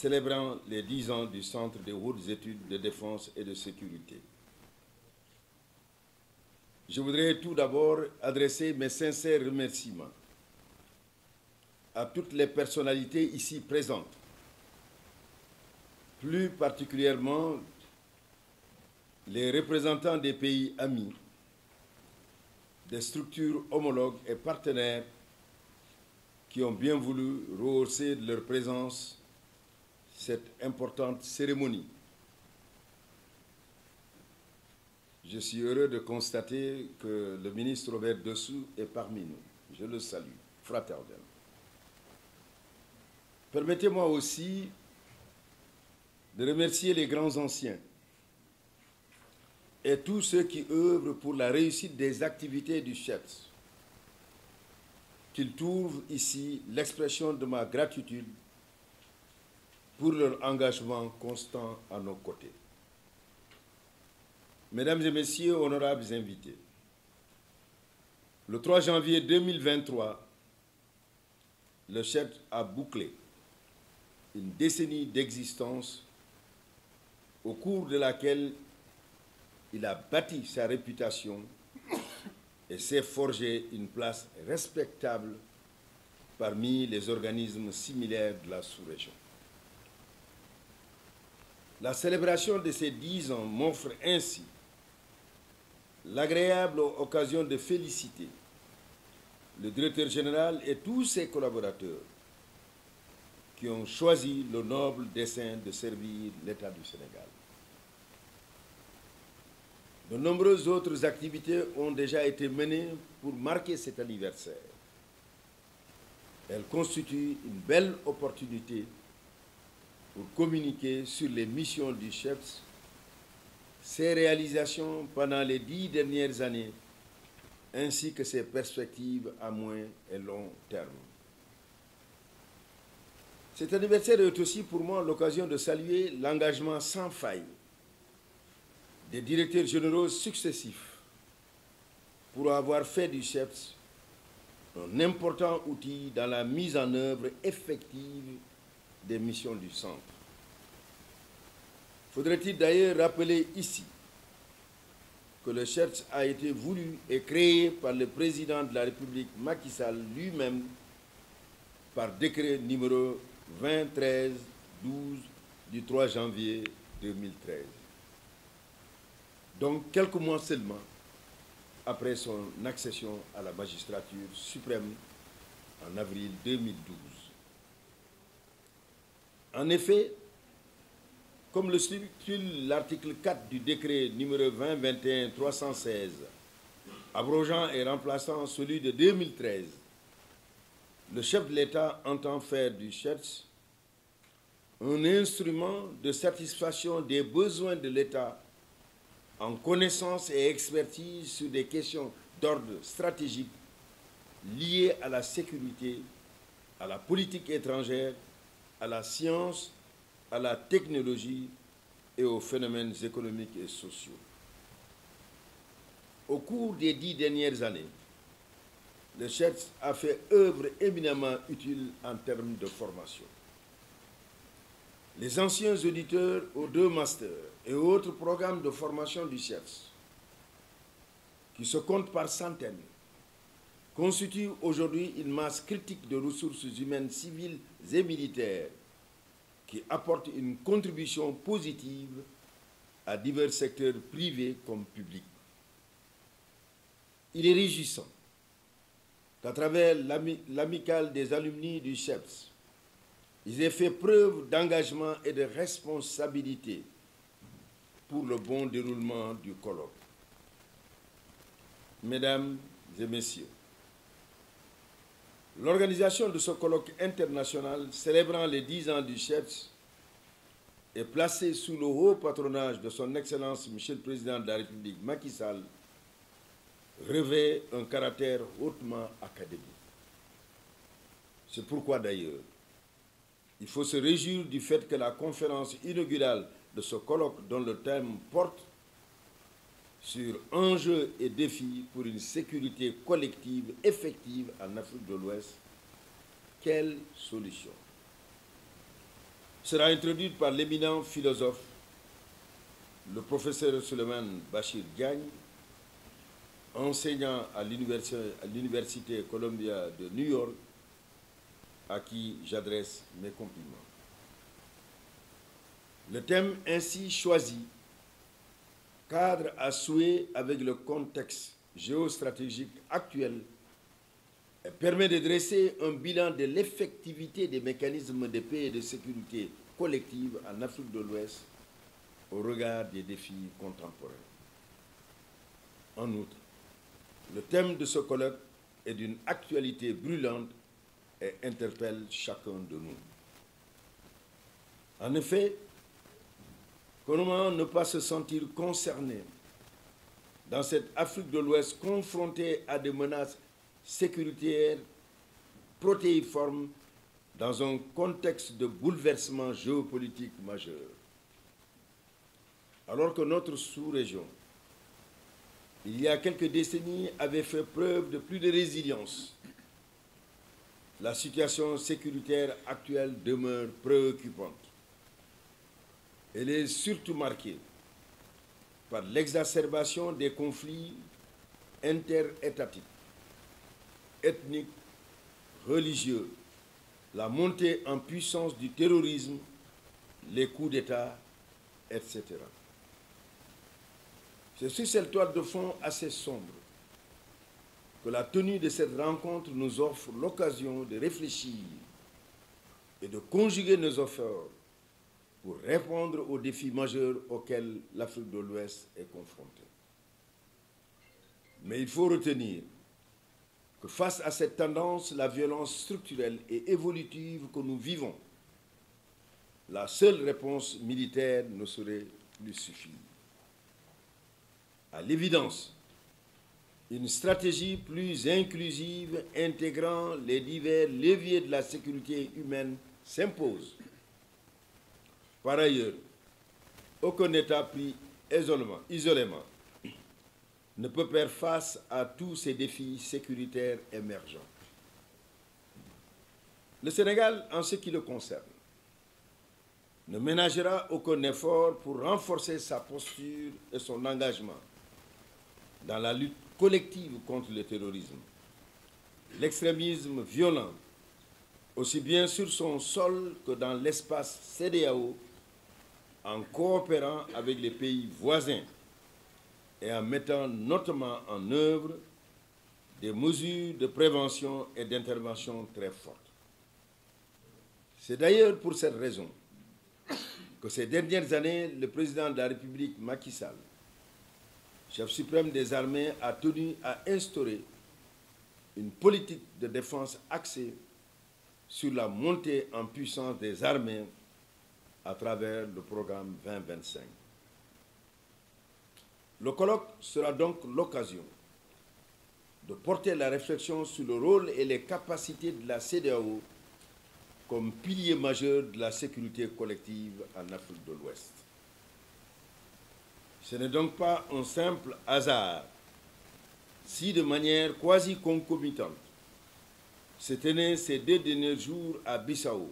célébrant les 10 ans du Centre des hautes études de défense et de sécurité. Je voudrais tout d'abord adresser mes sincères remerciements à toutes les personnalités ici présentes, plus particulièrement les représentants des pays amis, des structures homologues et partenaires qui ont bien voulu rehausser de leur présence cette importante cérémonie. Je suis heureux de constater que le ministre Robert Dessous est parmi nous. Je le salue fraternellement. Permettez-moi aussi de remercier les grands anciens et tous ceux qui œuvrent pour la réussite des activités du CHEPS, qu'ils trouvent ici l'expression de ma gratitude pour leur engagement constant à nos côtés. Mesdames et messieurs, honorables invités, le 3 janvier 2023, le CHEPS a bouclé une décennie d'existence au cours de laquelle il a bâti sa réputation et s'est forgé une place respectable parmi les organismes similaires de la sous-région. La célébration de ces 10 ans m'offre ainsi l'agréable occasion de féliciter le directeur général et tous ses collaborateurs qui ont choisi le noble dessein de servir l'État du Sénégal. De nombreuses autres activités ont déjà été menées pour marquer cet anniversaire. Elles constituent une belle opportunité pour communiquer sur les missions du CHEPS, ses réalisations pendant les 10 dernières années, ainsi que ses perspectives à moyen et long terme. Cet anniversaire est aussi pour moi l'occasion de saluer l'engagement sans faille des directeurs généraux successifs pour avoir fait du CHEPS un important outil dans la mise en œuvre effective des missions du centre. Faudrait-il d'ailleurs rappeler ici que le CHEPS a été voulu et créé par le président de la République Macky Sall lui-même par décret numéro 2013-12 du 3 janvier 2013. Donc quelques mois seulement après son accession à la magistrature suprême en avril 2012. En effet, comme le stipule l'article 4 du décret numéro 2021-316, abrogeant et remplaçant celui de 2013, le chef de l'État entend faire du CHEPS un instrument de satisfaction des besoins de l'État en connaissance et expertise sur des questions d'ordre stratégique liées à la sécurité, à la politique étrangère, à la science, à la technologie et aux phénomènes économiques et sociaux. Au cours des 10 dernières années, le CHEPS a fait œuvre éminemment utile en termes de formation. Les anciens auditeurs aux 2 masters et autres programmes de formation du CHEPS, qui se comptent par centaines, constituent aujourd'hui une masse critique de ressources humaines civiles et militaires qui apportent une contribution positive à divers secteurs privés comme publics. Il est réjouissant qu'à travers l'amicale des alumni du CHEPS, ils aient fait preuve d'engagement et de responsabilité pour le bon déroulement du colloque. Mesdames et messieurs, l'organisation de ce colloque international célébrant les 10 ans du CHEPS est placée sous le haut patronage de son Excellence, Monsieur le Président de la République Macky Sall, revêt un caractère hautement académique. C'est pourquoi d'ailleurs, il faut se réjouir du fait que la conférence inaugurale de ce colloque, dont le thème porte sur enjeux et défis pour une sécurité collective effective en Afrique de l'Ouest, quelle solution? sera introduite par l'éminent philosophe, le professeur Souleymane Bachir Diagne, enseignant à l'Université Columbia de New York, à qui j'adresse mes compliments. Le thème ainsi choisi cadre à souhait avec le contexte géostratégique actuel et permet de dresser un bilan de l'effectivité des mécanismes de paix et de sécurité collective en Afrique de l'Ouest au regard des défis contemporains. En outre, le thème de ce colloque est d'une actualité brûlante et interpelle chacun de nous. En effet, comment ne pas se sentir concerné dans cette Afrique de l'Ouest confrontée à des menaces sécuritaires protéiformes dans un contexte de bouleversement géopolitique majeur. Alors que notre sous-région, il y a quelques décennies, avait fait preuve de plus de résilience, la situation sécuritaire actuelle demeure préoccupante. Elle est surtout marquée par l'exacerbation des conflits interétatiques, ethniques, religieux, la montée en puissance du terrorisme, les coups d'État, etc. C'est sur cette toile de fond assez sombre que la tenue de cette rencontre nous offre l'occasion de réfléchir et de conjuguer nos efforts pour répondre aux défis majeurs auxquels l'Afrique de l'Ouest est confrontée. Mais il faut retenir que face à cette tendance, la violence structurelle et évolutive que nous vivons, la seule réponse militaire ne saurait plus suffire. À l'évidence, une stratégie plus inclusive intégrant les divers leviers de la sécurité humaine s'impose. Par ailleurs, aucun État pris isolément ne peut faire face à tous ces défis sécuritaires émergents. Le Sénégal, en ce qui le concerne, ne ménagera aucun effort pour renforcer sa posture et son engagement dans la lutte collective contre le terrorisme, l'extrémisme violent, aussi bien sur son sol que dans l'espace CEDEAO, en coopérant avec les pays voisins et en mettant notamment en œuvre des mesures de prévention et d'intervention très fortes. C'est d'ailleurs pour cette raison que ces dernières années, le président de la République, Macky Sall, chef suprême des armées, a tenu à instaurer une politique de défense axée sur la montée en puissance des armées à travers le programme 2025. Le colloque sera donc l'occasion de porter la réflexion sur le rôle et les capacités de la CEDEAO comme pilier majeur de la sécurité collective en Afrique de l'Ouest. Ce n'est donc pas un simple hasard si, de manière quasi concomitante, se tenait ces 2 derniers jours à Bissau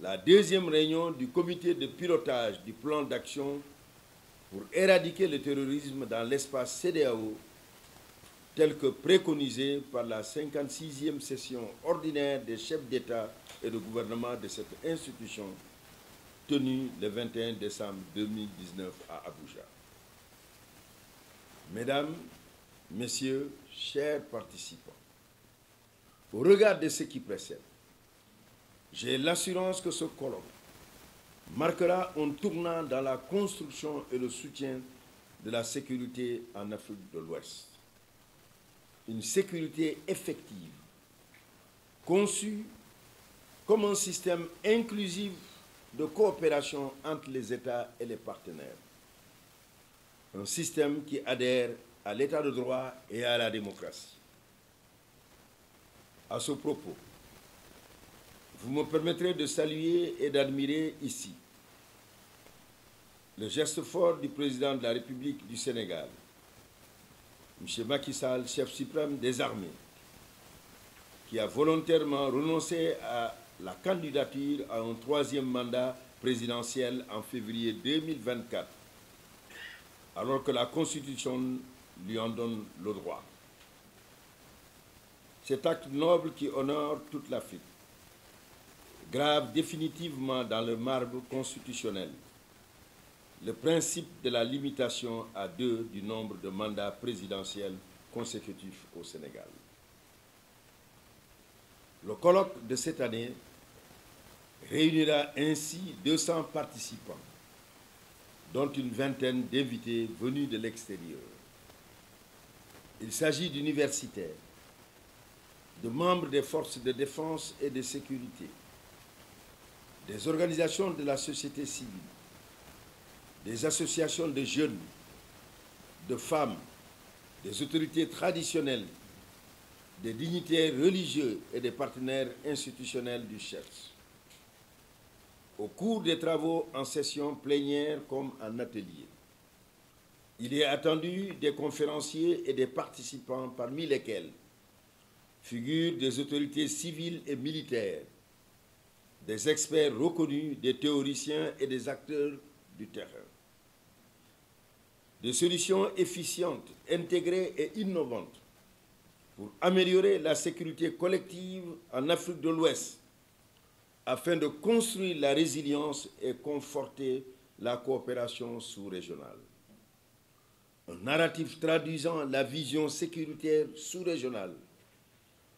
la 2e réunion du comité de pilotage du plan d'action pour éradiquer le terrorisme dans l'espace CEDEAO, tel que préconisé par la 56e session ordinaire des chefs d'État et de gouvernement de cette institution, tenue le 21 décembre 2019 à Abuja. Mesdames, Messieurs, chers participants, au regard de ce qui précède, j'ai l'assurance que ce colloque marquera un tournant dans la construction et le soutien de la sécurité en Afrique de l'Ouest. Une sécurité effective, conçue comme un système inclusif de coopération entre les États et les partenaires. Un système qui adhère à l'État de droit et à la démocratie. À ce propos, vous me permettrez de saluer et d'admirer ici le geste fort du président de la République du Sénégal, M. Macky Sall, chef suprême des armées, qui a volontairement renoncé à la candidature à un troisième mandat présidentiel en février 2024, alors que la Constitution lui en donne le droit. Cet acte noble qui honore toute l'Afrique grave définitivement dans le marbre constitutionnel le principe de la limitation à 2 du nombre de mandats présidentiels consécutifs au Sénégal. Le colloque de cette année réunira ainsi 200 participants, dont une vingtaine d'invités venus de l'extérieur. Il s'agit d'universitaires, de membres des forces de défense et de sécurité, des organisations de la société civile, des associations de jeunes, de femmes, des autorités traditionnelles, des dignitaires religieux et des partenaires institutionnels du chef. Au cours des travaux en session plénière comme en atelier, il est attendu des conférenciers et des participants parmi lesquels figurent des autorités civiles et militaires, des experts reconnus, des théoriciens et des acteurs du terrain. Des solutions efficientes, intégrées et innovantes pour améliorer la sécurité collective en Afrique de l'Ouest afin de construire la résilience et conforter la coopération sous-régionale. Un narratif traduisant la vision sécuritaire sous-régionale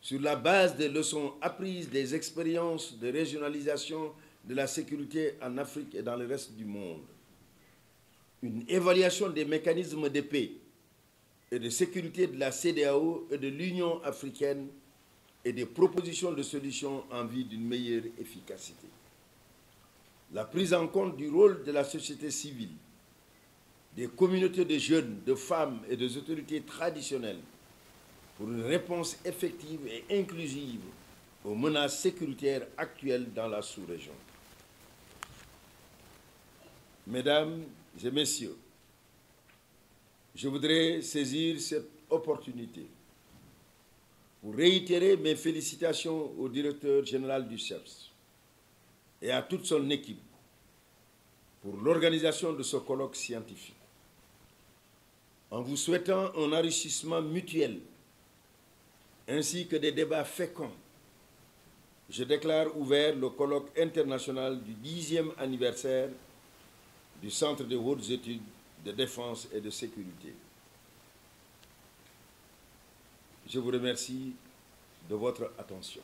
sur la base des leçons apprises des expériences de régionalisation de la sécurité en Afrique et dans le reste du monde. Une évaluation des mécanismes de paix et de sécurité de la CEDEAO et de l'Union africaine et des propositions de solutions en vue d'une meilleure efficacité. La prise en compte du rôle de la société civile, des communautés de jeunes, de femmes et des autorités traditionnelles pour une réponse effective et inclusive aux menaces sécuritaires actuelles dans la sous-région. Mesdames et messieurs, je voudrais saisir cette opportunité pour réitérer mes félicitations au directeur général du CEPS et à toute son équipe pour l'organisation de ce colloque scientifique. En vous souhaitant un enrichissement mutuel ainsi que des débats féconds, je déclare ouvert le colloque international du 10e anniversaire du Centre de hautes études de défense et de sécurité. Je vous remercie de votre attention.